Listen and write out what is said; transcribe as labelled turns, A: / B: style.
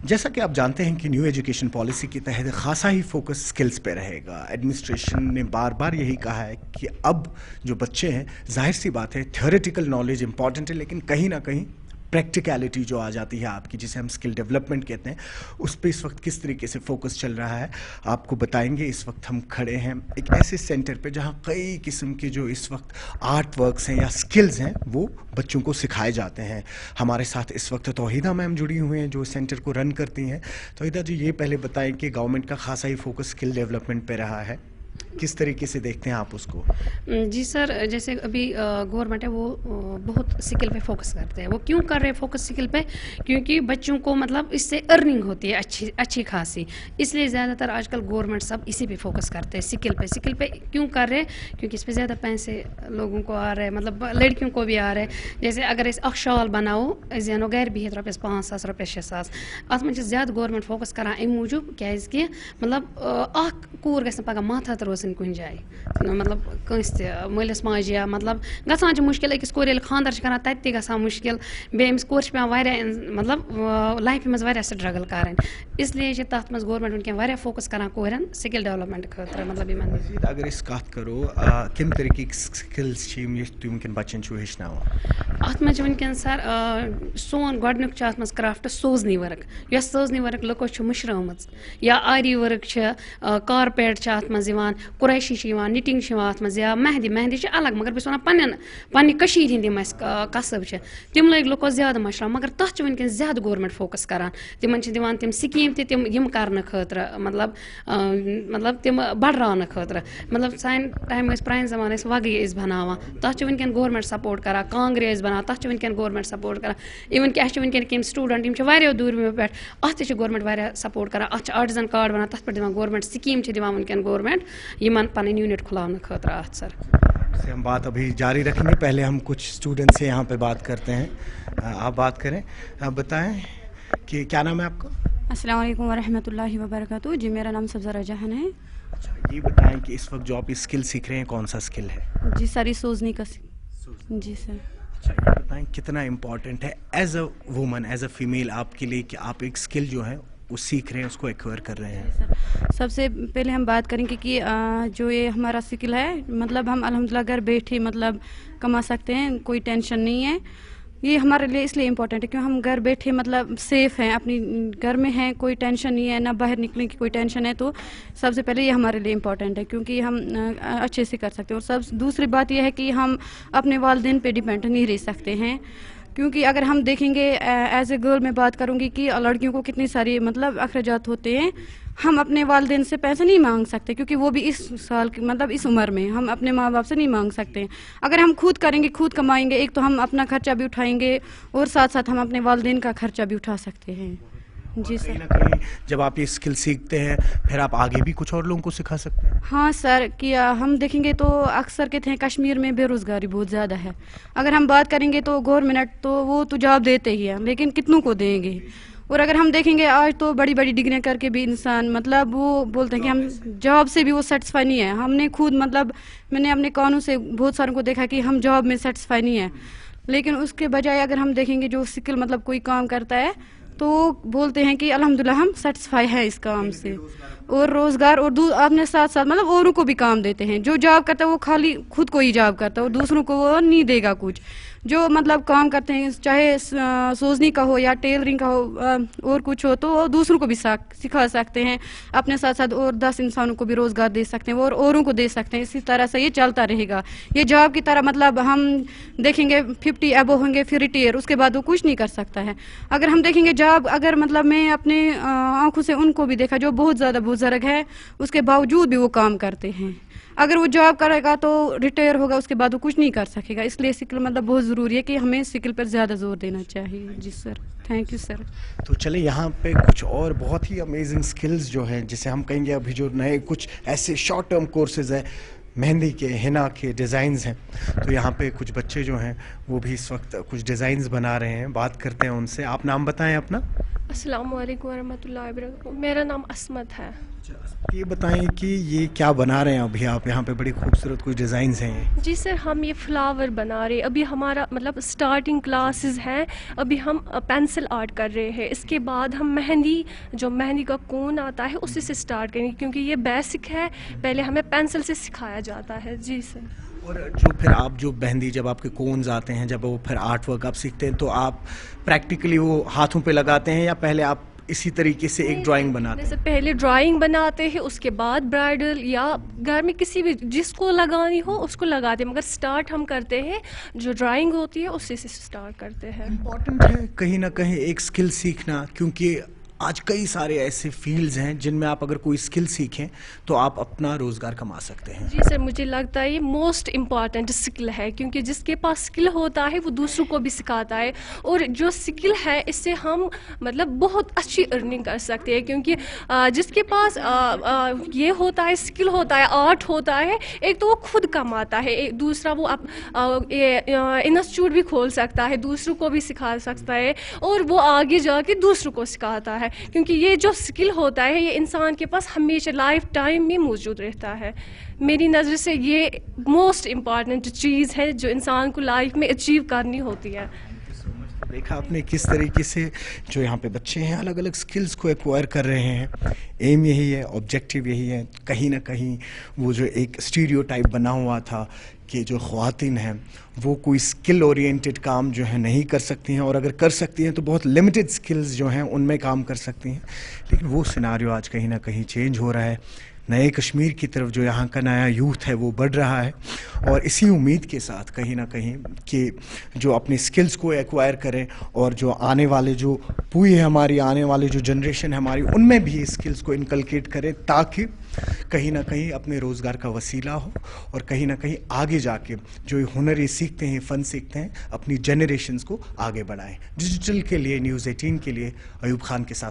A: جیسا کہ آپ جانتے ہیں کہ نیو ایجوکیشن پالیسی کے تحت خاصا ہی فوکس سکلز پہ رہے گا. ایڈمنسٹریشن نے بار بار یہی کہا ہے کہ اب جو بچے ہیں, ظاہر سی بات ہے تھیوریٹیکل نالج امپورٹنٹ ہے, لیکن کہیں نہ کہیں پریکٹیکلٹی جو آ جاتی ہے آپ کی, جسے ہم اسکل ڈیولپمنٹ کہتے ہیں, اس پہ اس وقت کس طریقے سے فوکس چل رہا ہے آپ کو بتائیں گے. اس وقت ہم کھڑے ہیں ایک ایسے سینٹر پہ جہاں کئی قسم کے جو اس وقت آرٹ ورکس ہیں یا اسکلز ہیں وہ بچوں کو سکھائے جاتے ہیں. ہمارے ساتھ اس وقت توحیدہ میم جڑی ہوئی ہیں جو سینٹر کو رن کرتی ہیں. توحیدہ جی, یہ پہلے بتائیں کہ گورنمنٹ کا خاصا ہی فوکس اسکل ڈیولپمنٹ پہ رہا ہے, کس طریقے سے دیکھتے ہیں آپ اس کو؟
B: جی سر, جیسے ابھی گورنمنٹ ہے وہ بہت اسکل پہ فوکس کرتے ہیں. وہ کیوں کر رہے ہیں فوکس اسکل پہ؟ کیونکہ بچوں کو مطلب اس سے ارننگ ہوتی ہے اچھی خاصی, اس لیے زیادہ تر آج کل گورنمنٹ سب اسی پہ فوکس کرتے ہیں, اسکل پہ کیوں کر رہے ہیں؟ کیونکہ اس پہ زیادہ پیسے لوگوں کو آ رہے ہیں, مطلب لڑکیوں کو بھی آ رہے ہیں. جیسے اگر اس اخ شال بناو زینو گھر بہت رۄپیس 5,000 رۄپیس 6,000, اتھ من زیادہ گورنمنٹ فوکس کران امہِ موٗجوٗب کیازِ کہ مطلب اخ کوٗر گژھِ نہٕ پگاہ ماتحت روزٕنۍ کُنہِ جایہِ, مطلب کٲنٛسہِ تہِ مٲلِس ماجہِ یا مطلب گژھان چھِ مُشکل أکِس کورِ ییٚلہِ خاندر چھِ کران تتہِ تہِ گژھان مُشکل. بیٚیہِ أمِس کورِ چھِ پیٚوان واریاہ مطلب لایفہِ منٛز واریاہ سٹرگل کرٕنۍ, اسلیے چھِ تتھ منٛز گورمنٹ وٕنکیٚن واریاہ فوکس کران کورٮ۪ن سکل ڈیولپمنٹ خٲطرٕ. مطلب یِمن
A: اگر أسۍ کتھ کرو کمہِ طریقٕکۍ سکلز چھِ یِم تُہۍ وٕنکیٚن بچن چھِو ہیٚچھناوان؟
B: اتھ منٛز چھِ وٕنکیٚن سر سون گۄڈنیُک چھُ اتھ منٛز کرافٹ سوزنی ؤرٕک, یۄس سوزنی ؤرٕک لُکو چھِ مٔشرٲومٕژ, یا آری ؤرٕک چھِ, کارپیٹ چھِ اتھ منٛز یِوان, قُریشی چھِ یِوان, نِٹنگ چھِ یِوان اتھ منٛز, یا مہندی چھِ الگ, مگر بہٕ چھَس وَنان پننہِ کٔشیٖرِ ہِنٛدۍ یِم اَسہِ قصب چھِ تِم لٔگۍ لُکو زیادٕ مٔشراوٕنۍ, مگر تتھ چھِ وٕنکیٚن زیادٕ گورمنٹ فوکس کران. تِمن چھِ دِوان تِم سکیٖم تہِ تِم یِم کرنہٕ خٲطرٕ, مطلب تِم بڑراونہٕ خٲطرٕ. مطلب سانہِ ٹایمہٕ ٲسۍ پرانہِ زمانہٕ ٲسۍ وگے ٲسۍ بناوان, تتھ چھِ وٕنکیٚن گورمنٹ سپورٹ کران. کانٛگرِ ٲسۍ بناوان, تتھ چھِ وٕنکیٚن گورمنٹ سپورٹ کران. اِوٕن کہِ اَسہِ چھِ وٕنکیٚن کیٚنٛہہ سٹوٗڈنٹ یِم چھِ واریاہو دوٗرمیو پٮ۪ٹھ, اتھ تہِ چھِ گورمنٹ واریاہ سپورٹ کران. اتھ چھِ آرٹِزن کارڈ بنان, تتھ پٮ۪ٹھ دِوان گورمنٹ سکیٖم چھِ دِوان وٕنکیٚن گورمنٹ یِمن پنٕنۍ یوٗنٹ کھُلاونہٕ خٲطرٕ. اتھ سر
A: سے ہم بات ابھی جاری رکھیں گے, پہلے ہم کچھ اسٹوڈنٹ سے یہاں پہ بات کرتے ہیں. آپ بات کریں, آپ بتائیں کہ کیا نام ہے آپ کا؟
C: السلام علیکم ورحمۃ اللہ وبرکاتہ. جی میرا نام سبزہ جہان ہے.
A: اچھا, یہ بتائیں کہ اس وقت جو آپ اسکل سیکھ رہے ہیں کون سا اسکل ہے؟
C: جی سر, یہ سوزنی کا. جی سر.
A: اچھا, یہ بتائیں کتنا امپورٹنٹ ہے as a woman, as a female آپ کے لیے کہ آپ ایک اسکل جو ہے وہ سیکھ رہے ہیں, اس کو ایکوائر کر رہے ہیں؟
C: سب سے پہلے ہم بات کریں گے کہ جو یہ ہمارا اسکل ہے, مطلب ہم الحمدللہ گھر بیٹھے مطلب کما سکتے ہیں, کوئی ٹینشن نہیں ہے. یہ ہمارے لیے اس لیے امپورٹنٹ ہے کیوں ہم گھر بیٹھے مطلب سیف ہیں, اپنی گھر میں ہیں, کوئی ٹینشن نہیں ہے, نہ باہر نکلنے کی کوئی ٹینشن ہے. تو سب سے پہلے یہ ہمارے لیے امپورٹنٹ ہے کیونکہ ہم اچھے سے کر سکتے ہیں. اور دوسری بات یہ ہے کہ ہم اپنے والدین پہ ڈیپینڈ نہیں رہ سکتے ہیں, کیونکہ اگر ہم دیکھیں گے ایز اے گرل میں بات کروں گی کہ لڑکیوں کو کتنی ساری مطلب اخراجات ہوتے ہیں. ہم اپنے والدین سے پیسے نہیں مانگ سکتے کیونکہ وہ بھی اس سال مطلب اس عمر میں ہم اپنے ماں باپ سے نہیں مانگ سکتے. اگر ہم خود کریں گے, خود کمائیں گے, ایک تو ہم اپنا خرچہ بھی اٹھائیں گے اور ساتھ ساتھ ہم اپنے والدین کا خرچہ بھی اٹھا سکتے ہیں. جی سر.
A: کہیں نہ کہیں جب آپ یہ اسکل سیکھتے ہیں پھر آپ آگے بھی کچھ اور لوگوں کو سکھا سکتے ہیں.
C: ہاں سر, کہ ہم دیکھیں گے تو اکثر کہتے ہیں کشمیر میں بے روزگاری بہت زیادہ ہے. اگر ہم بات کریں گے تو گورنمنٹ تو وہ تو جاب دیتے ہی ہیں, لیکن کتنوں کو دیں گے. اور اگر ہم دیکھیں گے آج تو بڑی بڑی ڈگریاں کر کے بھی انسان مطلب وہ بولتے ہیں کہ ہم جاب سے بھی وہ سیٹسفائی نہیں ہے. ہم نے خود مطلب میں نے اپنے کانوں سے بہت ساروں کو دیکھا کہ ہم جاب میں سیٹسفائی نہیں ہے, لیکن اس کے بجائے اگر ہم دیکھیں گے جو اسکل مطلب کوئی کام کرتا ہے تو بولتے ہیں کہ الحمدللہ ہم سیٹسفائی ہیں اس کام سے. اور روزگار اور اپنے ساتھ ساتھ مطلب اوروں کو بھی کام دیتے ہیں. جو جاب کرتا ہے وہ خالی خود کو ہی جاب کرتا ہے اور دوسروں کو وہ نہیں دے گا کچھ. جو مطلب کام کرتے ہیں چاہے سوزنی کا ہو یا ٹیلرنگ کا ہو اور کچھ ہو, تو وہ دوسروں کو بھی سکھا سکتے ہیں. اپنے ساتھ ساتھ اور 10 انسانوں کو بھی روزگار دے سکتے ہیں اور اوروں کو دے سکتے ہیں. اسی طرح سے یہ چلتا رہے گا. یہ جاب کی طرح مطلب ہم دیکھیں گے 50 ابو ہوں گے پھر ریٹائر, اس کے بعد وہ کچھ نہیں کر سکتا ہے. اگر ہم دیکھیں گے جاب, اگر مطلب میں اپنے آنکھوں سے ان کو بھی دیکھا جو بہت زیادہ بزرگ ہے, اس کے باوجود بھی وہ کام کرتے ہیں. اگر وہ جاب کرے گا تو ریٹائر ہوگا, اس کے بعد وہ کچھ نہیں کر سکے گا. اس لیے اسکل مطلب بہت ضروری ہے کہ ہمیں اسکل پر زیادہ زور دینا چاہیے. جی سر, تھینک یو سر.
A: تو چلے یہاں پہ کچھ اور بہت ہی امیزنگ اسکلز جو ہیں جسے ہم کہیں گے ابھی جو نئے کچھ ایسے شارٹ ٹرم کورسز ہیں مہندی کے ہنا کے ڈیزائنز ہیں. تو یہاں پہ کچھ بچے جو ہیں وہ بھی اس وقت کچھ ڈیزائنز بنا رہے ہیں. بات کرتے ہیں ان سے. آپ نام بتائیں اپنا.
D: السلام علیکم ورحمۃ اللہ وبرکاتہ. میرا نام عصمت ہے.
A: یہ بتائیں کہ یہ کیا بنا رہے ہیں ابھی آپ یہاں پہ؟ بڑی خوبصورت کچھ ڈیزائنز ہیں.
D: جی سر, ہم یہ فلاور بنا رہے ہیں. ابھی ہمارا مطلب سٹارٹنگ کلاسز ہیں. ابھی ہم پینسل آرٹ کر رہے ہیں. اس کے بعد ہم مہندی کا کون آتا ہے اسی سے سٹارٹ کریں گے, کیونکہ یہ بیسک ہے. پہلے ہمیں پینسل سے سکھایا جاتا ہے. جی سر.
A: اور جو پھر آپ جو مہندی جب آپ کے کونز آتے ہیں, جب وہ پھر آرٹ ورک آپ سیکھتے ہیں, تو آپ پریکٹیکلی وہ ہاتھوں پہ لگاتے ہیں یا پہلے آپ اسی طریقے سے ایک ڈرائنگ بناتے ہیں؟
D: پہلے ڈرائنگ بناتے ہیں, اس کے بعد برائڈل یا گھر میں کسی بھی جس کو لگانی ہو اس کو لگاتے ہیں, مگر سٹارٹ ہم کرتے ہیں جو ڈرائنگ ہوتی ہے اسی سے سٹارٹ کرتے ہیں.
A: امپورٹنٹ ہے کہیں نہ کہیں ایک سکل سیکھنا, کیونکہ آج کئی سارے ایسے فیلڈز ہیں جن میں آپ اگر کوئی سکل سیکھیں تو آپ اپنا روزگار کما سکتے ہیں.
D: جی سر, مجھے لگتا ہے یہ موسٹ امپارٹنٹ سکل ہے, کیونکہ جس کے پاس سکل ہوتا ہے وہ دوسروں کو بھی سکھاتا ہے. اور جو سکل ہے اس سے ہم مطلب بہت اچھی ارننگ کر سکتے ہیں, کیونکہ جس کے پاس یہ ہوتا ہے, سکل ہوتا ہے, آرٹ ہوتا ہے, ایک تو وہ خود کماتا ہے, ایک دوسرا وہ انسٹیٹیوٹ بھی کھول سکتا ہے, دوسروں کو بھی سکھا سکتا ہے, اور وہ آگے جا کے دوسروں کو سکھاتا ہے. کیونکہ یہ جو سکل ہوتا ہے یہ انسان کے پاس ہمیشہ لائف ٹائم میں موجود رہتا ہے. میری نظر سے یہ موسٹ امپارٹنٹ چیز ہے جو انسان کو لائف میں اچیو کرنی ہوتی ہے.
A: دیکھا آپ نے کس طریقے سے جو یہاں پہ بچے ہیں الگ الگ سکلز کو ایکوائر کر رہے ہیں. ایم یہی ہے, آبجیکٹیو یہی ہے. کہیں نہ کہیں وہ جو ایک اسٹیریو ٹائپ بنا ہوا تھا کہ جو خواتین ہیں وہ کوئی اسکل اورینٹیڈ کام جو ہے نہیں کر سکتی ہیں, اور اگر کر سکتی ہیں تو بہت لمیٹڈ اسکلز جو ہیں ان میں کام کر سکتی ہیں. لیکن وہ سیناریو آج کہیں نہ کہیں چینج ہو رہا ہے. نئے کشمیر کی طرف جو یہاں کا نیا یوتھ ہے وہ بڑھ رہا ہے, اور اسی امید کے ساتھ کہیں نہ کہیں کہ جو اپنے سکلز کو ایکوائر کریں, اور جو آنے والے جو پوئی ہے ہماری, آنے والے جو جنریشن ہے ہماری, ان میں بھی سکلز کو انکلکیٹ کریں, تاکہ کہیں نہ کہیں اپنے روزگار کا وسیلہ ہو, اور کہیں نہ کہیں آگے جا کے جو ہنر یہ سیکھتے ہیں, فن سیکھتے ہیں, اپنی جنریشنز کو آگے بڑھائیں. ڈیجیٹل کے لیے, نیوز 18 کے لیے ایوب خان کے ساتھ